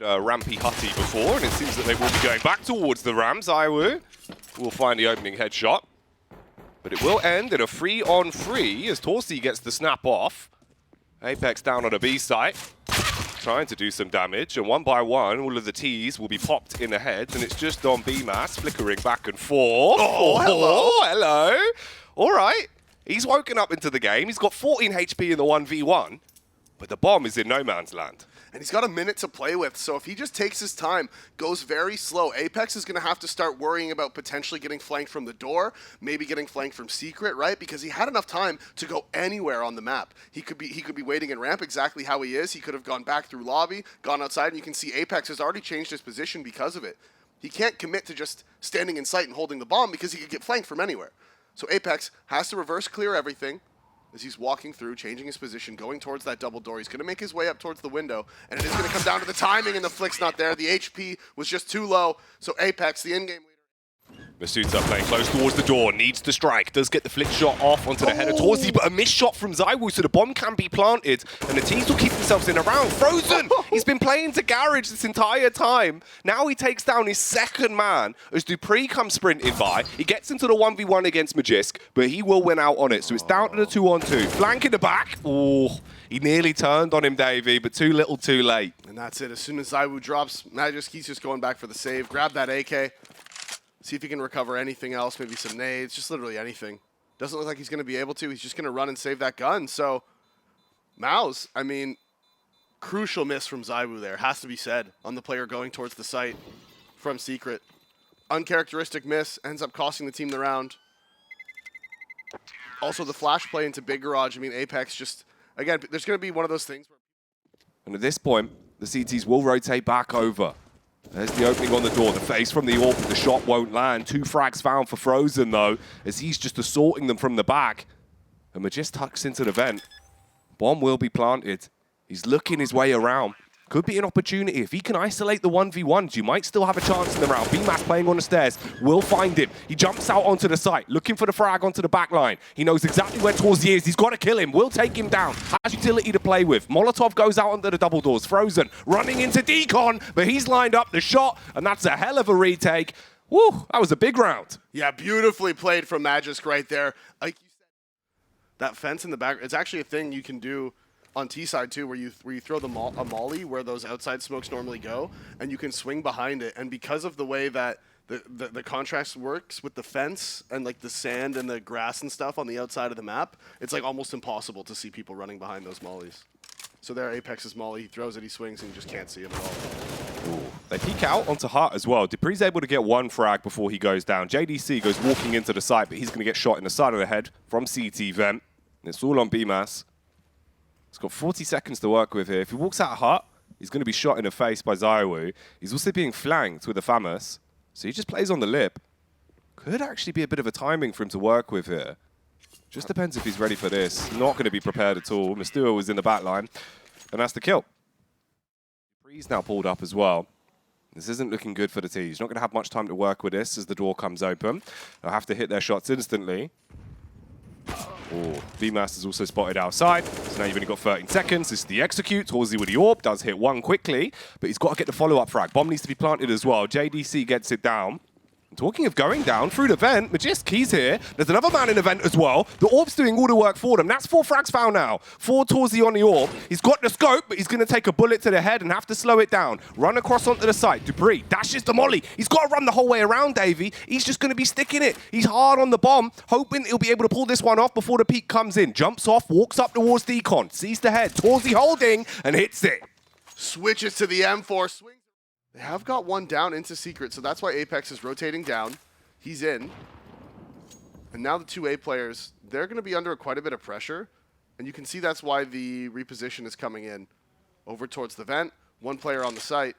Rampy Hutty before, and it seems that they will be going back towards the Rams. Iwu will find the opening headshot, but it will end in a 3-on-3 as Torsi gets the snap off. Apex down on a B site, trying to do some damage, and one by one, all of the T's will be popped in the heads, and it's just on BMAS, flickering back and forth. Oh, hello. Hello. All right, he's woken up into the game. He's got 14 HP in the 1v1, but the bomb is in no man's land. And he's got a minute to play with, so if he just takes his time, goes very slow, Apex is going to have to start worrying about potentially getting flanked from the door, maybe getting flanked from secret, right? Because he had enough time to go anywhere on the map. He could be waiting in ramp exactly how he is. He could have gone back through lobby, gone outside, and you can see Apex has already changed his position because of it. He can't commit to just standing in sight and holding the bomb because he could get flanked from anywhere. So Apex has to reverse clear everything as he's walking through, changing his position, going towards that double door. He's going to make his way up towards the window, and it is going to come down to the timing, and the flick's not there. The HP was just too low, so Apex, the in-game leader. Masuta playing close towards the door, needs to strike, does get the flick shot off onto the head of Torsi, but a missed shot from ZywOo, so the bomb can be planted, and the teams will keep themselves in a round. Frozen! He's been playing to Garage this entire time. Now he takes down his second man as dupreeh comes sprinting by. He gets into the 1v1 against Magisk, but he will win out on it, so it's down to the 2-on-2. Flank in the back. Oh, he nearly turned on him, Davey, but too little too late. And that's it. As soon as ZywOo drops, Magisk, he's just going back for the save. Grab that AK. See if he can recover anything else, maybe some nades, just literally anything. Doesn't look like he's going to be able to. He's just going to run and save that gun. So, MOUZ, I mean, crucial miss from ZywOo there, has to be said, on the player going towards the site from secret. Uncharacteristic miss, ends up costing the team the round. Also, the flash play into Big Garage, I mean, Apex just, again, there's going to be one of those things where... And at this point, the CTs will rotate back over. There's the opening on the door, the face from the AWP, the shot won't land. 2 frags found for Frozen, though, as he's just assaulting them from the back. And Magisk tucks into the vent. Bomb will be planted. He's looking his way around. Could be an opportunity. If he can isolate the 1v1s, you might still have a chance in the round. BMAS playing on the stairs. Will find him. He jumps out onto the site, looking for the frag onto the back line. He knows exactly where Torsi is. He's got to kill him. Will take him down. Has utility to play with. Molotov goes out under the double doors. Frozen running into Decon, but he's lined up the shot, and that's a hell of a retake. Woo, that was a big round. Yeah, beautifully played from Magisk right there. Like you said, that fence in the back, it's actually a thing you can do on T-side too, where you throw a molly where those outside smokes normally go, and you can swing behind it. And because of the way that the contrast works with the fence and like the sand and the grass and stuff on the outside of the map, it's like almost impossible to see people running behind those mollies. So there, Apex's molly, he throws it, he swings, and you just can't see him at all. Ooh. They peek out onto Hart as well. dupreeh's able to get 1 frag before he goes down. JDC goes walking into the site, but he's going to get shot in the side of the head from CT vent. And it's all on BMAS. He's got 40 seconds to work with here. If he walks out hot, he's going to be shot in the face by ZywOo. He's also being flanked with a FAMAS, so he just plays on the lip. Could actually be a bit of a timing for him to work with here. Just depends if he's ready for this. Not going to be prepared at all. Mysterio was in the back line, and that's the kill. dupreeh's now pulled up as well. This isn't looking good for the team. He's not going to have much time to work with this as the door comes open. They'll have to hit their shots instantly. Oh, BMAS is also spotted outside, so now you've only got 13 seconds. This is the execute. Torsi with the AWP, does hit 1 quickly, but he's got to get the follow-up frag. Bomb needs to be planted as well. JDC gets it down. And talking of going down through the vent, Magisk, he's here. There's another man in the vent as well. The AWP's doing all the work for them. That's 4 frags found now. 4 Torsi on the AWP. He's got the scope, but he's going to take a bullet to the head and have to slow it down. Run across onto the site. dupreeh dashes the molly. He's got to run the whole way around, Davey. He's just going to be sticking it. He's hard on the bomb, hoping he'll be able to pull this one off before the peak comes in. Jumps off, walks up towards Decon, sees the head. Torsi holding and hits it. Switches to the M4, swings. They have got 1 down into secret, so that's why Apex is rotating down. He's in. And now the 2A players, they're going to be under quite a bit of pressure. And you can see that's why the reposition is coming in. Over towards the vent. 1 player on the site.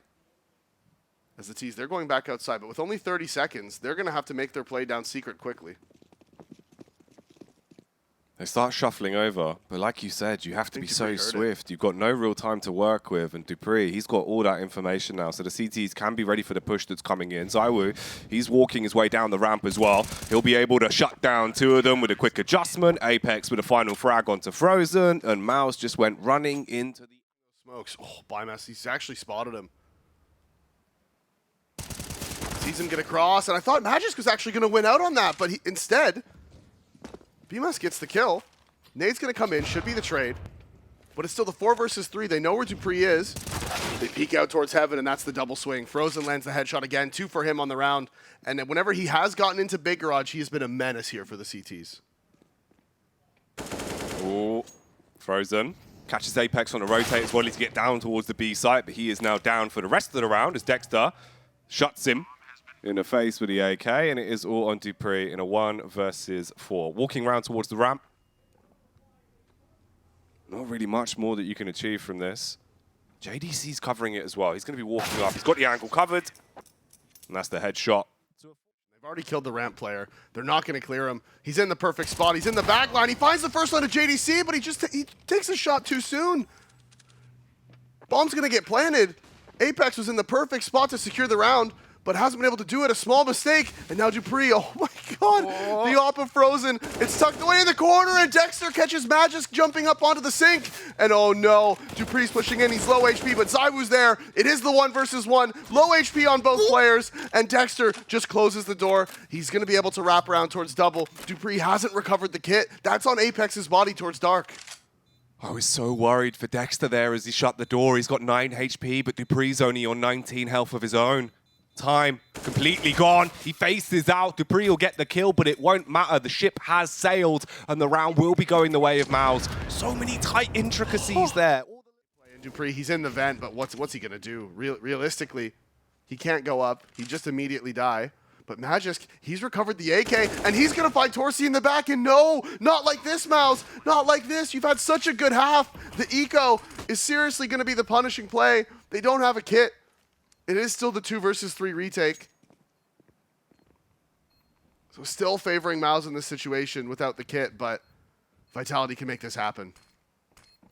As the T's, they're going back outside. But with only 30 seconds, they're going to have to make their play down secret quickly. They start shuffling over, but like you said, you have to be so swift. You've got no real time to work with, and dupreeh, he's got all that information now, so the CTs can be ready for the push that's coming in. ZywOo, he's walking his way down the ramp as well. He'll be able to shut down 2 of them with a quick adjustment. Apex with a final frag onto Frozen, and MOUZ just went running into the... Smokes. Oh, BMAS, he's actually spotted him. Sees him get across, and I thought Magisk was actually going to win out on that, but instead, BMOS gets the kill. Nade's going to come in, should be the trade. But it's still the 4 versus 3. They know where Dupree is. They peek out towards heaven, and that's the double swing. Frozen lands the headshot again. 2 for him on the round. And then whenever he has gotten into Big Garage, he has been a menace here for the CTs. Oh, Frozen catches Apex on a rotate as well to get down towards the B site, but he is now down for the rest of the round as Dexter shuts him in the face with the AK, and it is all on Dupree in a 1 versus 4. Walking around towards the ramp. Not really much more that you can achieve from this. JDC's covering it as well. He's going to be walking up. He's got the angle covered. And that's the headshot. They've already killed the ramp player. They're not going to clear him. He's in the perfect spot. He's in the back line. He finds the first line of JDC, but he takes a shot too soon. Bomb's going to get planted. Apex was in the perfect spot to secure the round, but hasn't been able to do it. A small mistake, and now Dupree, oh my god, the op of Frozen. It's tucked away in the corner, and Dexter catches Magisk jumping up onto the sink. And oh no, Dupree's pushing in, he's low HP, but ZywOO's there. It is the 1 versus 1, low HP on both players, and Dexter just closes the door. He's gonna be able to wrap around towards double. Dupree hasn't recovered the kit. That's on Apex's body towards dark. I was so worried for Dexter there as he shut the door. He's got 9 HP, but Dupree's only on 19 health of his own. Time completely gone. He faces out. Dupree will get the kill, but it won't matter. The ship has sailed, and the round will be going the way of MOUZ. So many tight intricacies there. Dupree, he's in the vent, but what's he gonna do? Realistically, he can't go up. He just immediately die. But Magisk, he's recovered the AK, and he's gonna find Torsi in the back, and no, not like this, MOUZ. Not like this. You've had such a good half. The eco is seriously gonna be the punishing play. They don't have a kit. It is still the 2 versus 3 retake. So still favoring MOUZ in this situation without the kit, but Vitality can make this happen.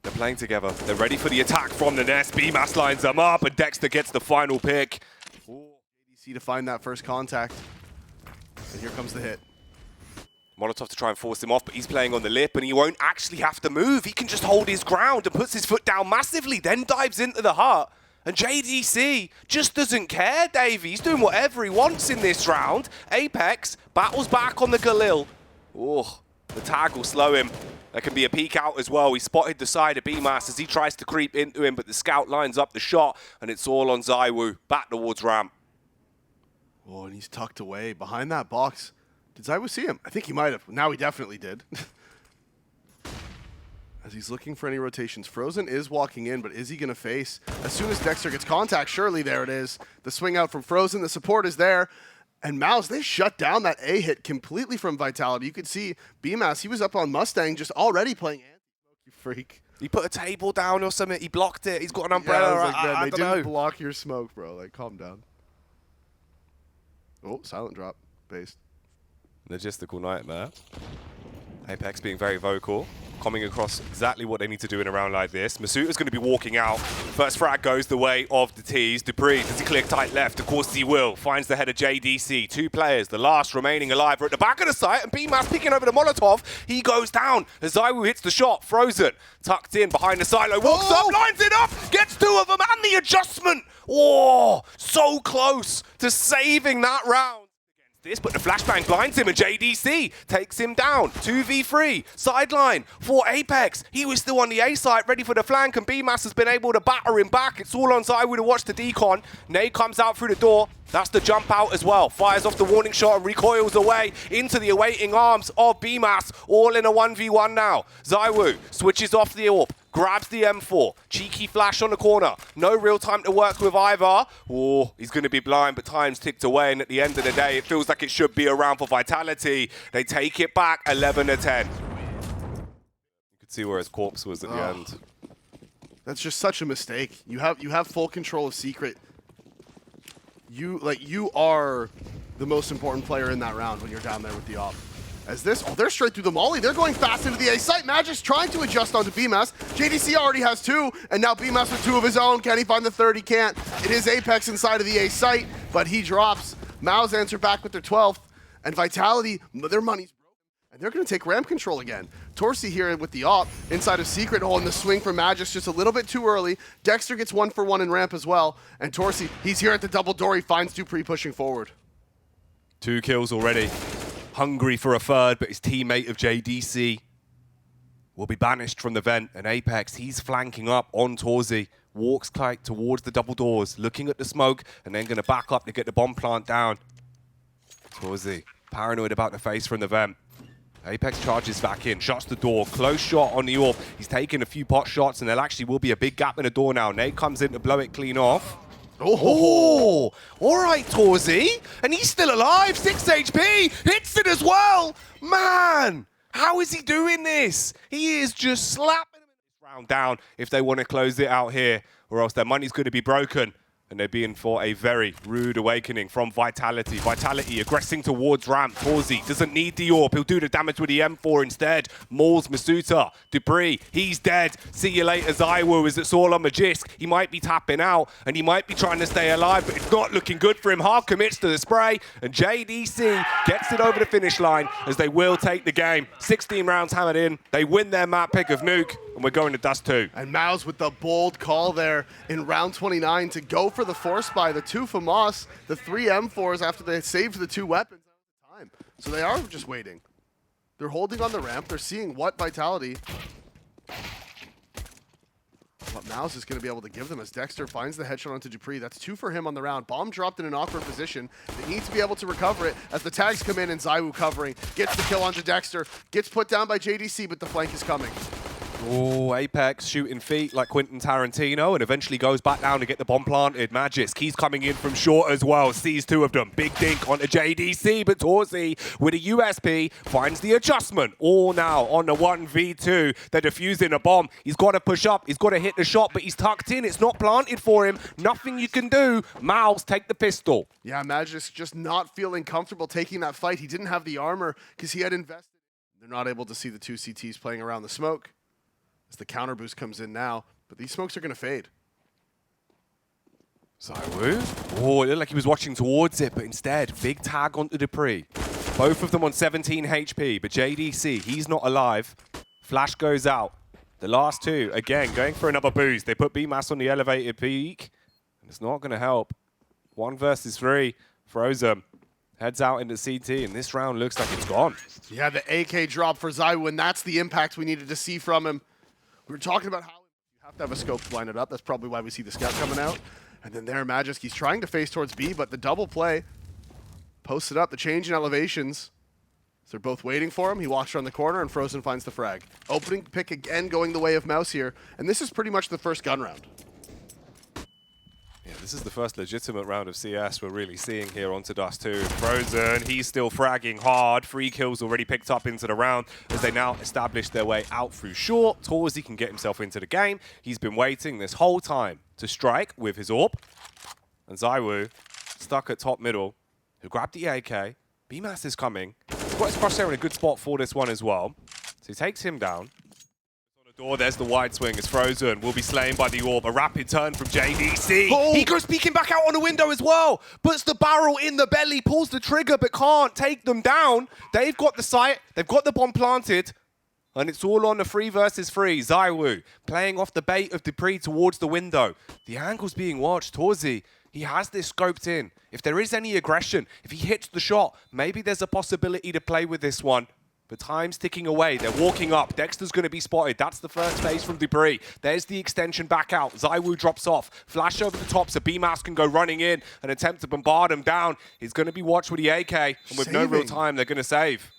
They're playing together. They're ready for the attack from the nest. BMAS lines them up, and Dexter gets the final pick. ADC to find that first contact. And here comes the hit. Molotov to try and force him off, but he's playing on the lip, and he won't actually have to move. He can just hold his ground and puts his foot down massively, then dives into the heart. And JDC just doesn't care, Davey. He's doing whatever he wants in this round. Apex battles back on the Galil. Oh, the tag will slow him. There can be a peek out as well. He spotted the side of BMAS as he tries to creep into him, but the scout lines up the shot, and it's all on ZywOO. Back towards ramp. Oh, and he's tucked away behind that box. Did ZywOO see him? I think he might have. Now he definitely did. As he's looking for any rotations. Frozen is walking in, but is he going to face? As soon as Dexter gets contact, surely there it is. The swing out from Frozen, the support is there. And MOUZ, they shut down that A hit completely from Vitality. You could see BMAS, he was up on Mustang just already playing anti-smoke, you freak. He put a table down or something. He blocked it. He's got an umbrella. Yeah, I was like, man, I they don't didn't know. block your smoke, bro. Like, calm down. Oh, silent drop. Based. Logistical nightmare. Apex being very vocal, coming across exactly what they need to do in a round like this. Masuda's going to be walking out. First frag goes the way of the T's. Dupree, does he clear tight left? Of course he will. Finds the head of JDC. 2 players, the last remaining alive, are at the back of the site, and BMAS picking over the Molotov. He goes down as ZywOO hits the shot. Frozen, tucked in behind the silo, walks up, lines it up, gets 2 of them, and the adjustment. Oh, so close to saving that round. But the flashbang blinds him, and JDC takes him down. 2v3, sideline for Apex. He was still on the A site, ready for the flank, and BMAS has been able to batter him back. It's all on ZywOO to watch the decon. Nade comes out through the door. That's the jump out as well. Fires off the warning shot and recoils away into the awaiting arms of BMAS. All in a 1v1 now. ZywOO switches off the AWP. Grabs the M4. Cheeky flash on the corner. No real time to work with either. Oh, he's going to be blind, but time's ticked away. And at the end of the day, it feels like it should be a round for Vitality. They take it back 11-10. You could see where his corpse was at the end. That's just such a mistake. You have full control of Secret. You are the most important player in that round when you're down there with the op. As this, oh, they're straight through the molly. They're going fast into the A site. Magic's trying to adjust onto BMAS. JDC already has 2, and now BMAS with 2 of his own. Can he find the 3rd? He can't. It is Apex inside of the A site, but he drops. MOUZ answer back with their 12th, and Vitality, their money's broken, and they're going to take ramp control again. Torsi here with the op inside of Secret. Oh, and the swing for Magic's just a little bit too early. Dexter gets 1 for 1 in ramp as well, and Torsi, he's here at the double door. He finds Dupree pushing forward. 2 kills already. Hungry for a third, but his teammate of JDC will be banished from the vent. And Apex, he's flanking up on Torzi. Walks like towards the double doors, looking at the smoke, and then going to back up to get the bomb plant down. Torzi, paranoid about the face from the vent. Apex charges back in, shuts the door, close shot on the AWP. He's taking a few pot shots, and there actually will be a big gap in the door now. Nate comes in to blow it clean off. Oh, all right, Torzi. And he's still alive, 6 HP, hits it as well. Man, how is he doing this? He is just slapping him this round down if they want to close it out here, or else their money's going to be broken. And they're being for a very rude awakening from Vitality. Vitality aggressing towards ramp. Torzi doesn't need the AWP. He'll do the damage with the M4 instead. MOUZ, Masuta, Debris, he's dead. See you later, ZywOo, as it's all on Magisk. He might be tapping out, and he might be trying to stay alive, but it's not looking good for him. Hard commits to the spray, and JDC gets it over the finish line as they will take the game. 16 rounds hammered in. They win their map pick of Nuke, and we're going to Dust 2. And MOUZ with the bold call there in round 29 to go for the force buy, the 2 FAMAS, the 3 M4s after they saved the 2 weapons at the time. So they are just waiting. They're holding on the ramp. They're seeing what Vitality, what MOUZ is going to be able to give them as Dexter finds the headshot onto Dupree. That's 2 for him on the round. Bomb dropped in an awkward position. They need to be able to recover it as the tags come in, and ZywOo covering. Gets the kill onto Dexter. Gets put down by JDC, but the flank is coming. Oh, Apex shooting feet like Quentin Tarantino, and eventually goes back down to get the bomb planted. Magisk, he's coming in from short as well, sees 2 of them. Big dink onto JDC, but Torzi with a USP finds the adjustment. All now on the 1v2. They're defusing a bomb. He's got to push up, he's got to hit the shot, but he's tucked in. It's not planted for him. Nothing you can do. MOUZ, take the pistol. Yeah, Magisk just not feeling comfortable taking that fight. He didn't have the armor because he had invested. They're not able to see the 2 CTs playing around the smoke as the counter boost comes in now, but these smokes are going to fade. ZywOo. Oh, it looked like he was watching towards it, but instead, big tag onto Dupree. Both of them on 17 HP, but JDC, he's not alive. Flash goes out. The last 2, again, going for another boost. They put BMAS on the elevated peak, and it's not going to help. 1 versus 3. Frozen heads out into CT, and this round looks like it's gone. Yeah, the AK drop for ZywOo, and that's the impact we needed to see from him. We were talking about how you have to have a scope to line it up. That's probably why we see the scout coming out. And then there, Magisk, he's trying to face towards B, but the double play posted up, the change in elevations. So they're both waiting for him. He walks around the corner, and Frozen finds the frag. Opening pick again, going the way of MOUZ here. And this is pretty much the first gun round. Yeah, this is the first legitimate round of CS we're really seeing here onto Dust 2. Frozen, he's still fragging hard. 3 kills already picked up into the round as they now establish their way out through short. Torzi can get himself into the game. He's been waiting this whole time to strike with his AWP. And ZywOo, stuck at top middle, who grabbed the AK. BMAS is coming. He's got his crosshair in a good spot for this one as well. So he takes him down. Door, there's the wide swing as Frozen will be slain by the AWP. A rapid turn from JDC. Oh. He goes peeking back out on the window as well. Puts the barrel in the belly, pulls the trigger, but can't take them down. They've got the sight. They've got the bomb planted. And it's all on the 3 versus 3. ZywOo playing off the bait of Dupree towards the window. The angle's being watched. Torzi, he has this scoped in. If there is any aggression, if he hits the shot, maybe there's a possibility to play with this one. But time's ticking away. They're walking up. Dexter's going to be spotted. That's the first phase from Dupree. There's the extension back out. ZywOo drops off. Flash over the top so BMAS can go running in and attempt to bombard him down. He's going to be watched with the AK. And with no real time, they're going to save.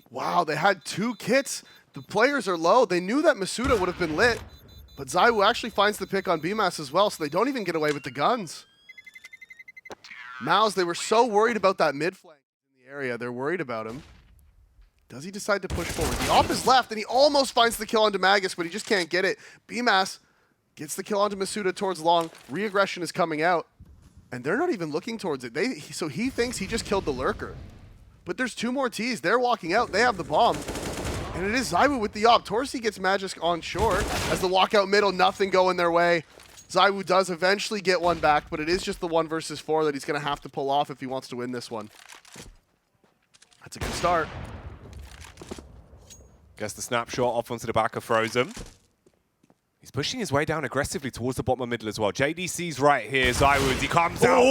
Wow, they had 2 kits. The players are low. They knew that Masuda would have been lit. But ZywOo actually finds the pick on BMAS as well, so they don't even get away with the guns. MOUZ, they were so worried about that mid flank in the area. They're worried about him. Does he decide to push forward? The AWP is left, and he almost finds the kill onto Magisk, but he just can't get it. BMAS gets the kill onto Masuda towards long. Re-aggression is coming out, and they're not even looking towards it. So he thinks he just killed the lurker. But there's 2 more Ts. They're walking out. They have the bomb. And it is ZywOo with the AWP. Torzi gets Magisk on short. As the walkout middle, nothing going their way. ZywOo does eventually get one back, but it is just the 1 versus 4 that he's going to have to pull off if he wants to win this one. That's a good start. Gets the snapshot off onto the back of Frozen. He's pushing his way down aggressively towards the bottom of middle as well. JDC's right here. ZywOo, as he comes out.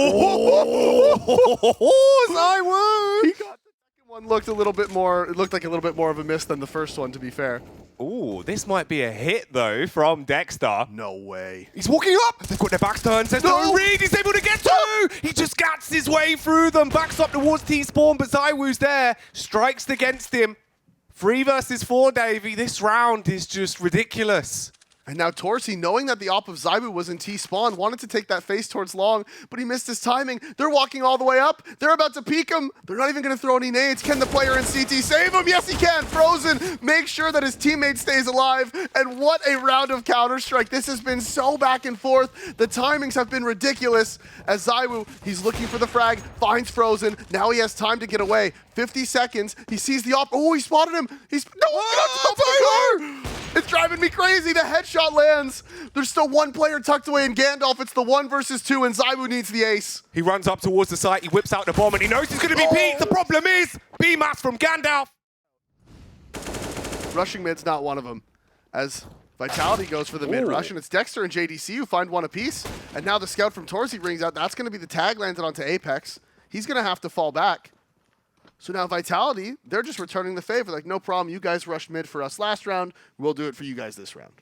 ZywOo! He got the second one looked a little bit more, it looked like a little bit more of a miss than the first one, to be fair. Ooh, this might be a hit, though, from Dexter. No way. He's walking up. They've got their backs turned. No read. He's able to get two. He just gats his way through them. Backs up towards T-Spawn, but ZywOo's there. Strikes against him. 3 versus 4, Davey. This round is just ridiculous. And now Torsi, knowing that the op of ZywOo was in T-spawn, wanted to take that face towards long, but he missed his timing. They're walking all the way up. They're about to peek him. They're not even going to throw any nades. Can the player in CT save him? Yes, he can. Frozen. Make sure that his teammate stays alive. And what a round of Counter-Strike. This has been so back and forth. The timings have been ridiculous. As ZywOo, he's looking for the frag, finds Frozen. Now he has time to get away. 50 seconds. He sees the op. Oh, he spotted him. He's no, oh, it's driving me crazy. The headshot lands. There's still one player tucked away in Gandalf. It's the 1 versus 2, and ZywOo needs the ace. He runs up towards the site. He whips out the bomb, and he knows he's going to be peaked. The problem is BMOUZ from Gandalf. Rushing mid's not one of them. As Vitality goes for the mid rush, and it's Dexter and JDC who find one apiece. And now the scout from Torsi rings out. That's going to be the tag landed onto Apex. He's going to have to fall back. So now Vitality, they're just returning the favor. Like, no problem, you guys rushed mid for us last round. We'll do it for you guys this round.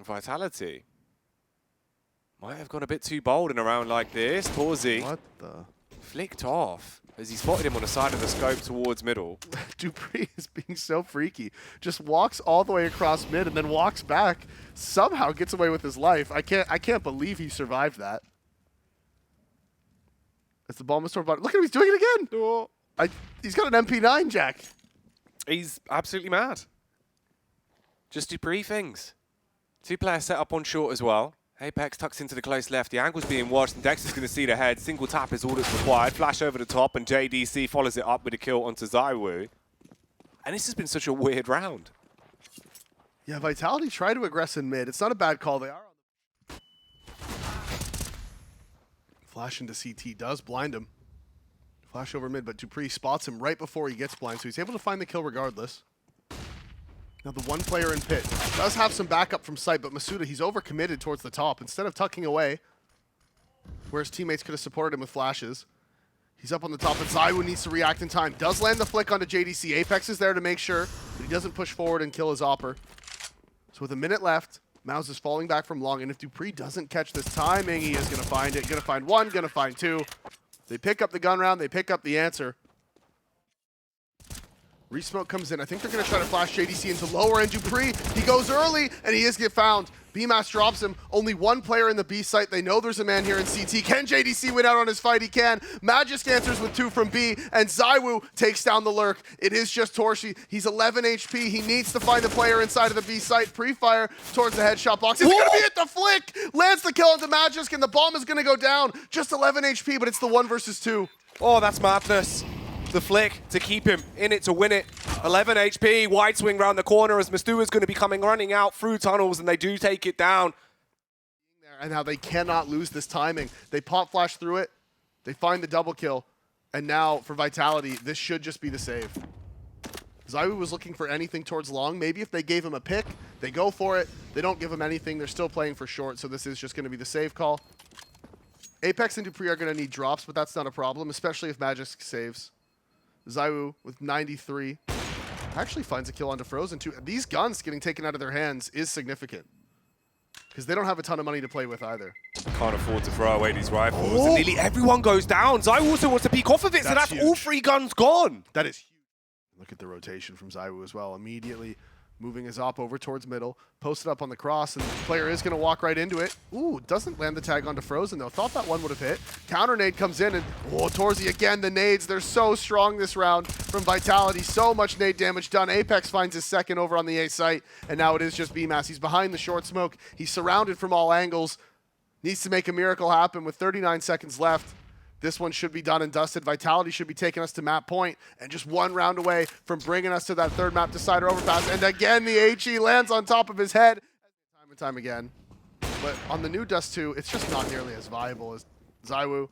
Vitality might have gone a bit too bold in a round like this. Torsi What the? flicked off as he spotted him on the side of the scope towards middle. dupreeh is being so freaky. Just walks all the way across mid and then walks back. Somehow gets away with his life. I can't believe he survived that. As the bomb was toward bottom. Look at him, he's doing it again. He's got an MP9, Jack. He's absolutely mad. Just dupreeh things. 2-player setup on short as well. Apex tucks into the close left. The angle's being watched, and Dexter's going to see the head. Single tap is all that's required. Flash over the top, and JDC follows it up with a kill onto ZywOo. And this has been such a weird round. Yeah, Vitality try to aggress in mid. It's not a bad call. They are on the flash into CT does blind him. Flash over mid, but dupreeh spots him right before he gets blind, so he's able to find the kill regardless. Now the one player in pit does have some backup from sight, but Masuda, he's overcommitted towards the top. Instead of tucking away, where his teammates could have supported him with flashes, he's up on the top, and ZywOo needs to react in time. Does land the flick onto JDC. Apex is there to make sure that he doesn't push forward and kill his opper. So with a minute left, MOUZ is falling back from long, and if dupreeh doesn't catch this timing, he is going to find it. Going to find one, going to find two. They pick up the gun round, they pick up the answer. Resmoke comes in. I think they're going to try to flash JDC into lower end. dupreeh, he goes early, and he is get found. BMOUZ drops him. Only one player in the B site. They know there's a man here in CT. Can JDC win out on his fight? He can. Magisk answers with 2 from B, and ZywOo takes down the lurk. It is just Torsi. He's 11 HP. He needs to find the player inside of the B site. Pre-fire towards the headshot box. It's going to be at the flick. Lands the kill onto Magisk, and the bomb is going to go down. Just 11 HP, but it's the 1 versus 2. Oh, that's madness. The flick to keep him in it to win it. 11 HP, wide swing round the corner as Mastua's going to be running out through tunnels, and they do take it down. And now they cannot lose this timing. They pop flash through it. They find the double kill. And now for Vitality, this should just be the save. ZywOo was looking for anything towards long. Maybe if they gave him a pick, they go for it. They don't give him anything. They're still playing for short, so this is just going to be the save call. Apex and dupreeh are going to need drops, but that's not a problem, especially if Magisk saves. ZywOo with 93 actually finds a kill onto Frozen too. These guns getting taken out of their hands is significant because they don't have a ton of money to play with either. Can't afford to throw away these rifles. And nearly everyone goes down. ZywOo also wants to peek off of it, so that's all 3 guns gone. That is huge. Look at the rotation from ZywOo as well. Immediately moving his op over towards middle, posted up on the cross, and the player is going to walk right into it. Ooh, doesn't land the tag onto Frozen, though. Thought that one would have hit. Counter nade comes in, and Torsi again, the nades. They're so strong this round from Vitality. So much nade damage done. Apex finds his second over on the A site, and now it is just BMOUZ. He's behind the short smoke. He's surrounded from all angles. Needs to make a miracle happen with 39 seconds left. This one should be done and dusted. Vitality should be taking us to map point and just 1 round away from bringing us to that 3rd map decider overpass. And again, the HE lands on top of his head time and time again. But on the new Dust 2, it's just not nearly as viable as ZywOo.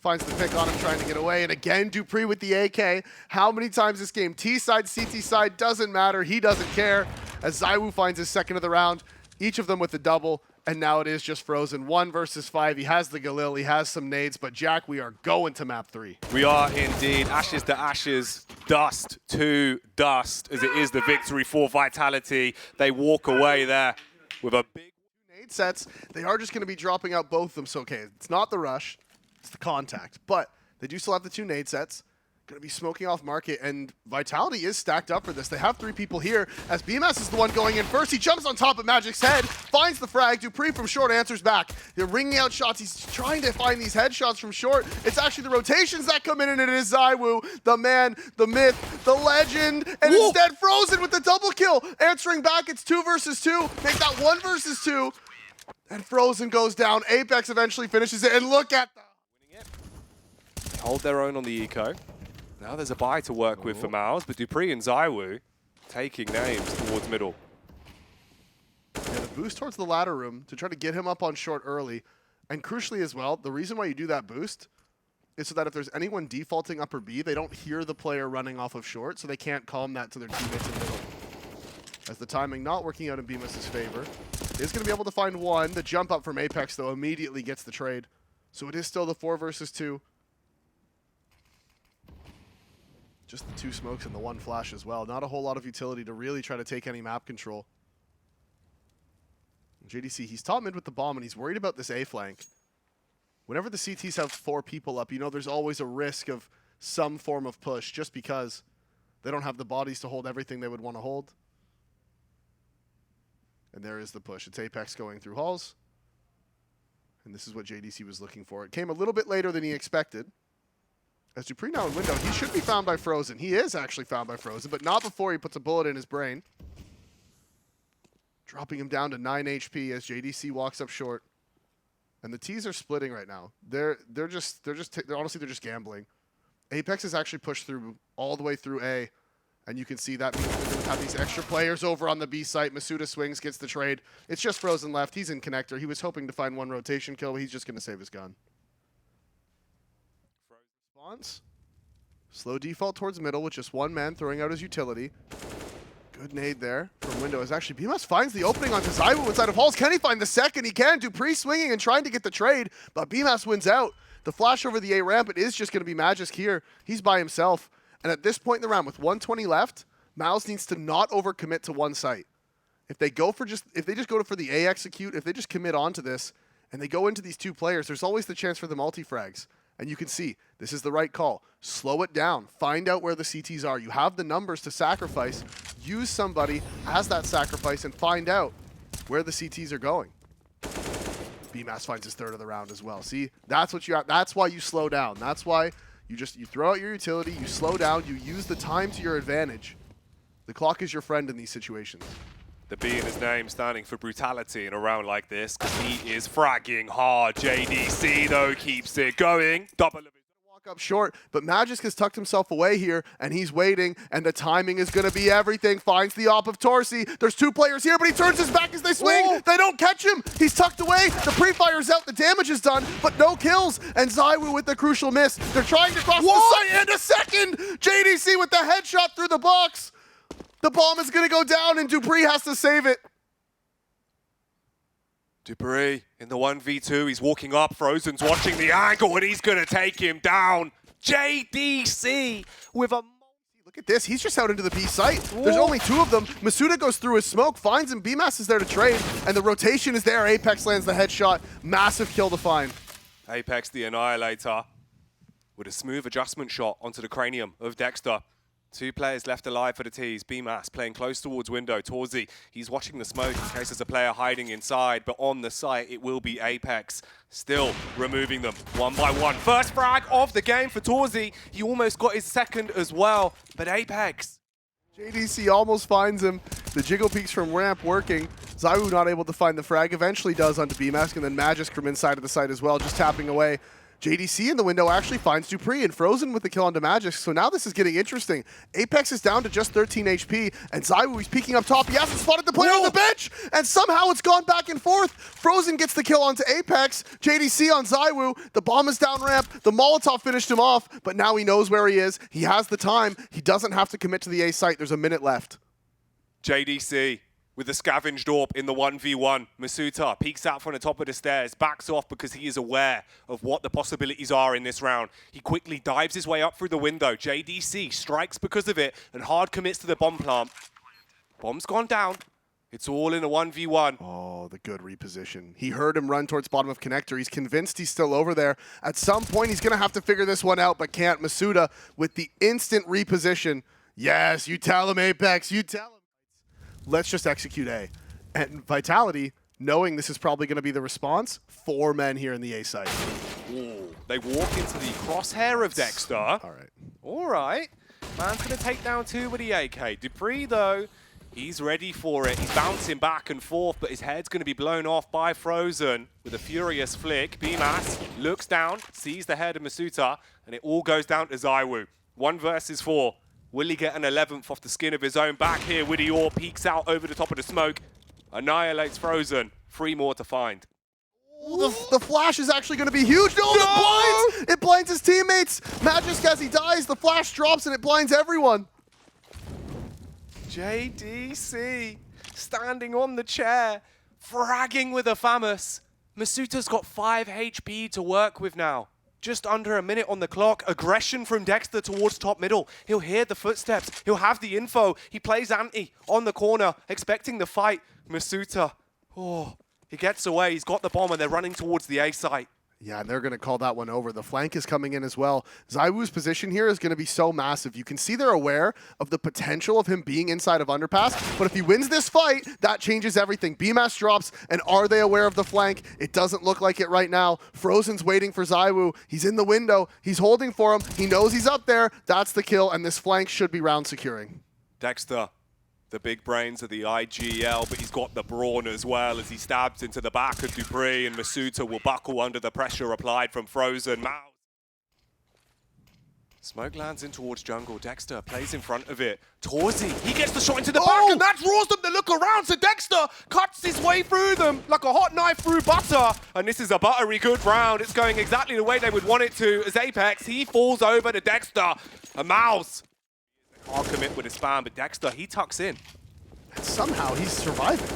finds the pick on him, trying to get away. And again, Dupree with the AK. How many times this game? T-side, CT side, doesn't matter. He doesn't care. As ZywOo finds his second of the round, each of them with the double. And now it is just Frozen. 1 versus 5. He has the Galil, he has some nades. But Jack, we are going to map 3. We are indeed. Ashes to ashes, dust to dust, as it is the victory for Vitality. They walk away there with a big nade sets. They are just going to be dropping out both of them. So, okay, it's not the rush. It's the contact. But they do still have the 2 nade sets. Going to be smoking off market, and Vitality is stacked up for this. They have 3 people here, as BMS is the one going in first. He jumps on top of Magic's head, finds the frag. Dupree from short answers back. They're ringing out shots. He's trying to find these headshots from short. It's actually the rotations that come in, and it is ZywOo, the man, the myth, the legend, and Whoa. instead Frozen with the double kill. Answering back, it's 2 versus 2. Make that 1 versus 2. And Frozen goes down. Apex eventually finishes it, and look at They hold their own on the eco. Now there's a buy to work with for MOUZ, but Dupree and ZywOo taking names towards middle. Yeah, the boost towards the ladder room to try to get him up on short early. And crucially as well, the reason why you do that boost is so that if there's anyone defaulting upper B, they don't hear the player running off of short, so they can't calm that to their teammates in middle. As the timing not working out in BMS's favor, is going to be able to find 1. The jump up from Apex, though, immediately gets the trade. So it is still the 4 versus 2. Just the 2 smokes and the 1 flash as well. Not a whole lot of utility to really try to take any map control. JDC, he's top mid with the bomb, and he's worried about this A flank. Whenever the CTs have 4 people up, you know there's always a risk of some form of push, just because they don't have the bodies to hold everything they would want to hold. And there is the push. It's Apex going through halls. And this is what JDC was looking for. It came a little bit later than he expected. As Dupree now in window, he should be found by Frozen. He is actually found by Frozen, but not before he puts a bullet in his brain. Dropping him down to 9 HP as JDC walks up short. And the T's are splitting right now. They're honestly just gambling. Apex is actually pushed through all the way through A. And you can see that means they're going to have these extra players over on the B site. Masuda swings, gets the trade. It's just Frozen left. He's in connector. He was hoping to find 1 rotation kill, but he's just going to save his gun. Slow default towards middle with just 1 man throwing out his utility. Good nade there from window as actually BMS finds the opening onto ZywOo inside of halls. Can he find the second? He can. Dupree swinging and trying to get the trade, but BMS wins out. The flash over the A ramp, it is just going to be Magisk here. He's by himself. And at this point in the round with 120 left, MOUZ needs to not overcommit to 1 site. If they just go for the A execute, if they just commit onto this and they go into these 2 players, there's always the chance for the multi-frags. And you can see, this is the right call. Slow it down. Find out where the CTs are. You have the numbers to sacrifice. Use somebody as that sacrifice and find out where the CTs are going. BMAS finds his 3rd of the round as well. See, that's why you slow down. That's why you throw out your utility, you slow down, you use the time to your advantage. The clock is your friend in these situations. The B in his name standing for brutality in a round like this, because he is fragging hard. JDC, though, keeps it going. Double of it. Walk up short, but Magisk has tucked himself away here, and he's waiting, and the timing is going to be everything. Finds the op of Torsi. There's 2 players here, but he turns his back as they swing. Whoa. They don't catch him. He's tucked away. The pre-fire's out. The damage is done, but no kills. And ZywOo with the crucial miss. They're trying to cross the site, and a second. JDC with the headshot through the box. The bomb is going to go down, and Dupree has to save it. Dupree in the 1v2. He's walking up. Frozen's watching the angle, and he's going to take him down. JDC with a... Look at this. He's just out into the B site. There's only 2 of them. Masuda goes through his smoke, finds him. BMAS is there to trade, and the rotation is there. Apex lands the headshot. Massive kill to find. Apex the Annihilator with a smooth adjustment shot onto the cranium of Dexter. 2 players left alive for the T's. BMAS playing close towards window. Torsi, he's watching the smoke in case there's a player hiding inside, but on the site, it will be Apex. Still removing them 1 by 1. First frag of the game for Torsi. He almost got his 2nd as well, but Apex. JDC almost finds him. The jiggle peaks from ramp working. ZywOo not able to find the frag. Eventually does onto BMAS, and then Magisk from inside of the site as well, just tapping away. JDC in the window actually finds Dupree and Frozen with the kill onto Magisk. So now this is getting interesting. Apex is down to just 13 HP, and ZywOo is peeking up top. He hasn't spotted the player on the bench, and somehow it's gone back and forth. Frozen gets the kill onto Apex. JDC on ZywOo. The bomb is down ramp. The Molotov finished him off, but now he knows where he is. He has the time. He doesn't have to commit to the A site. There's a minute left. JDC with the scavenged AWP in the 1v1. Masuta peeks out from the top of the stairs, backs off because he is aware of what the possibilities are in this round. He quickly dives his way up through the window. JDC strikes because of it and hard commits to the bomb plant. Bomb's gone down. It's all in a 1v1. Oh, the good reposition. He heard him run towards bottom of connector. He's convinced he's still over there. At some point, he's going to have to figure this one out, but can't. Masuta with the instant reposition. Yes, you tell him, Apex. You tell him. Let's just execute A. And Vitality, knowing this is probably going to be the response, 4 men here in the A site. Ooh, they walk into the crosshair of Dexter. All right. All right. Man's going to take down 2 with the AK. Dupree, though, he's ready for it. He's bouncing back and forth, but his head's going to be blown off by Frozen with a furious flick. BMAS looks down, sees the head of Masuta, and it all goes down to ZywOo. 1 versus 4. Will he get an 11th off the skin of his own? Back here, Widdy Orr peeks out over the top of the smoke. Annihilates Frozen. 3 more to find. The flash is actually going to be huge. No, the blinds! It blinds his teammates. Magisk, as he dies, the flash drops and it blinds everyone. JDC standing on the chair, fragging with a FAMAS. Masuta's got 5 HP to work with now. Just under a minute on the clock. Aggression from Dexter towards top middle. He'll hear the footsteps. He'll have the info. He plays anti on the corner, expecting the fight. Masuta, he gets away. He's got the bomb, and they're running towards the A site. Yeah, and they're going to call that one over. The flank is coming in as well. ZywOo's position here is going to be so massive. You can see they're aware of the potential of him being inside of underpass, but if he wins this fight, that changes everything. BMAS drops, and are they aware of the flank? It doesn't look like it right now. Frozen's waiting for ZywOo. He's in the window. He's holding for him. He knows he's up there. That's the kill, and this flank should be round securing. Dexter, the big brains of the IGL, but he's got the brawn as well as he stabs into the back of Dupree, and Masuta will buckle under the pressure applied from Frozen. MOUZ. Smoke lands in towards jungle. Dexter plays in front of it. Torzi, he gets the shot into the back, and that draws them to look around. So Dexter cuts his way through them like a hot knife through butter. And this is a buttery good round. It's going exactly the way they would want it to. As Apex, he falls over to Dexter. And MOUZ, I'll commit with his spam, but Dexter, he tucks in. And somehow he's surviving.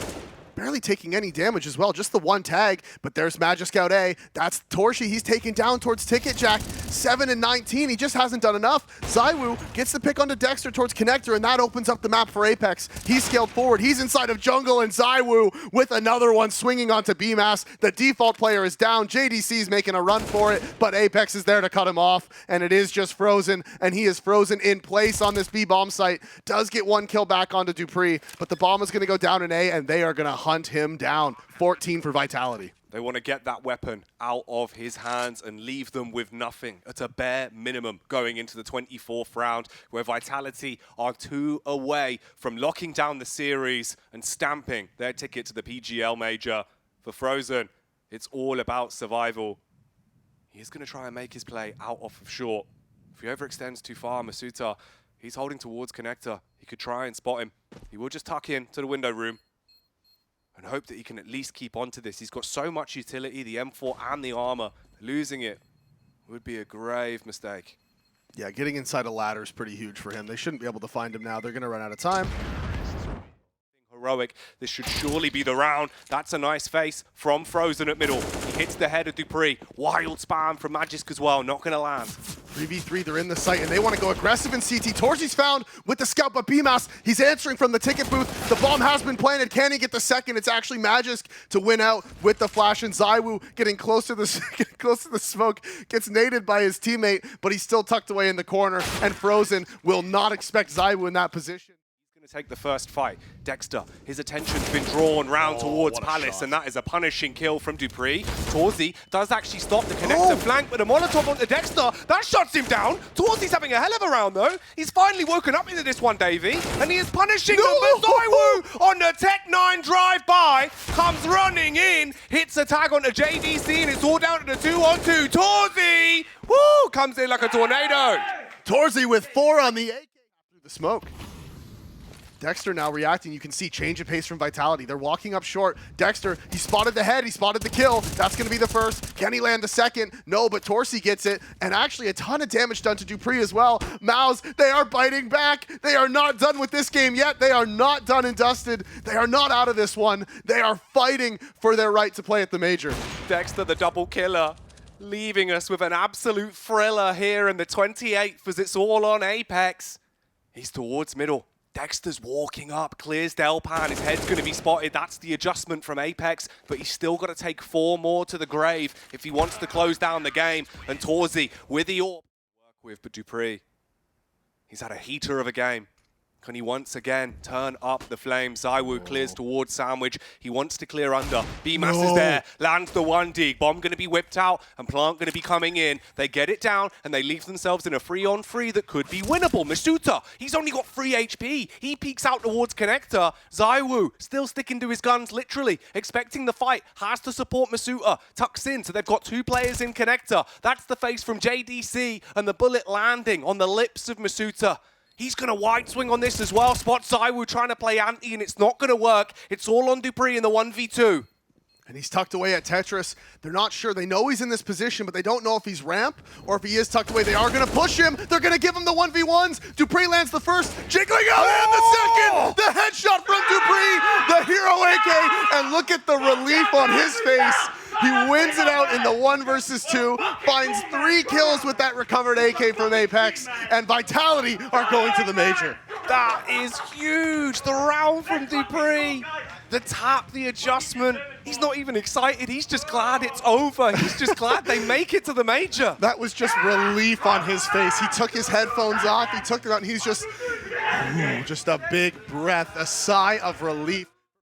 Barely taking any damage as well, just the 1 tag, but there's Magisk out A. That's Torshi, he's taken down towards Ticket Jack. 7 and 19, he just hasn't done enough. ZywOo gets the pick onto Dexter towards Connector, and that opens up the map for Apex. He's scaled forward, he's inside of jungle, and ZywOo with another one swinging onto BMAS. The default player is down, JDC's making a run for it, but Apex is there to cut him off, and it is just Frozen, and he is frozen in place on this B-bomb site. Does get 1 kill back onto Dupree, but the bomb is going to go down in A, and they are going to hunt him down. 14 for Vitality. They want to get that weapon out of his hands and leave them with nothing at a bare minimum going into the 24th round, where Vitality are 2 away from locking down the series and stamping their ticket to the PGL major. For Frozen, it's all about survival. He's going to try and make his play out off of short. If he overextends too far, Masuta, he's holding towards Connector. He could try and spot him. He will just tuck in to the window room and hope that he can at least keep on to this. He's got so much utility, the M4 and the armor. Losing it would be a grave mistake. Yeah, getting inside a ladder is pretty huge for him. They shouldn't be able to find him now. They're going to run out of time. Heroic. This should surely be the round. That's a nice face from Frozen at middle. He hits the head of Dupree. Wild spam from Magisk as well. Not going to land. 3v3, they're in the site, and they want to go aggressive in CT. Torsi's found with the scout, but BMAS, he's answering from the ticket booth. The bomb has been planted. Can he get the second? It's actually Magisk to win out with the flash, and ZywOo getting close to the smoke, gets naded by his teammate, but he's still tucked away in the corner, and Frozen will not expect ZywOo in that position. Take the first fight. Dexter, his attention's been drawn round towards Palace, and that is a punishing kill from Dupree. Torzy does actually stop the connector flank, but a Molotov onto Dexter, that shuts him down. Torzy's having a hell of a round, though. He's finally woken up into this one, Davey, and he is punishing them. But Zaiwu on the Tech 9 drive-by comes running in, hits a tag onto JDC, and it's all down to the 2-on-2. Torzy, woo, comes in like a tornado. Torzy with 4 on the AK through the smoke. Dexter now reacting. You can see change of pace from Vitality. They're walking up short. Dexter, he spotted the head. He spotted the kill. That's going to be the first. Can he land the second? No, but Torzy gets it. And actually a ton of damage done to Dupree as well. MOUZ, they are biting back. They are not done with this game yet. They are not done and dusted. They are not out of this one. They are fighting for their right to play at the major. Dexter, the double killer, leaving us with an absolute thriller here in the 28th as it's all on Apex. He's towards middle. Dexter's walking up, clears Delpan, his head's going to be spotted. That's the adjustment from Apex, but he's still got to take 4 more to the grave if he wants to close down the game. And Torzy with the AWP work with, but Dupree, he's had a heater of a game. Can he once again turn up the flame? Zaiwu clears towards Sandwich. He wants to clear under. BMAS is there. Lands the 1 dig. Bomb going to be whipped out and Plant going to be coming in. They get it down and they leave themselves in a 3-on-3 that could be winnable. Masuta, he's only got 3 HP. He peeks out towards Connector. Zaiwu still sticking to his guns, literally expecting the fight. Has to support Masuta. Tucks in, so they've got 2 players in Connector. That's the face from JDC and the bullet landing on the lips of Masuta. He's going to wide swing on this as well. Spot Zaiwu trying to play anti, and it's not going to work. It's all on Dupree in the 1v2. And he's tucked away at Tetris. They're not sure. They know he's in this position, but they don't know if he's ramp or if he is tucked away. They are going to push him. They're going to give him the 1v1s. Dupree lands the first, jiggling out, and the second. The headshot from Dupree, the hero AK. And look at the relief on his face. He wins it out in the 1 versus 2, finds 3 kills with that recovered AK from Apex, and Vitality are going to the major. That is huge. The round from Dupree. The tap, the adjustment. He's not even excited. He's just glad it's over. He's just glad they make it to the major. That was just relief on his face. He took his headphones off. He took it out, and he's just a big breath, a sigh of relief.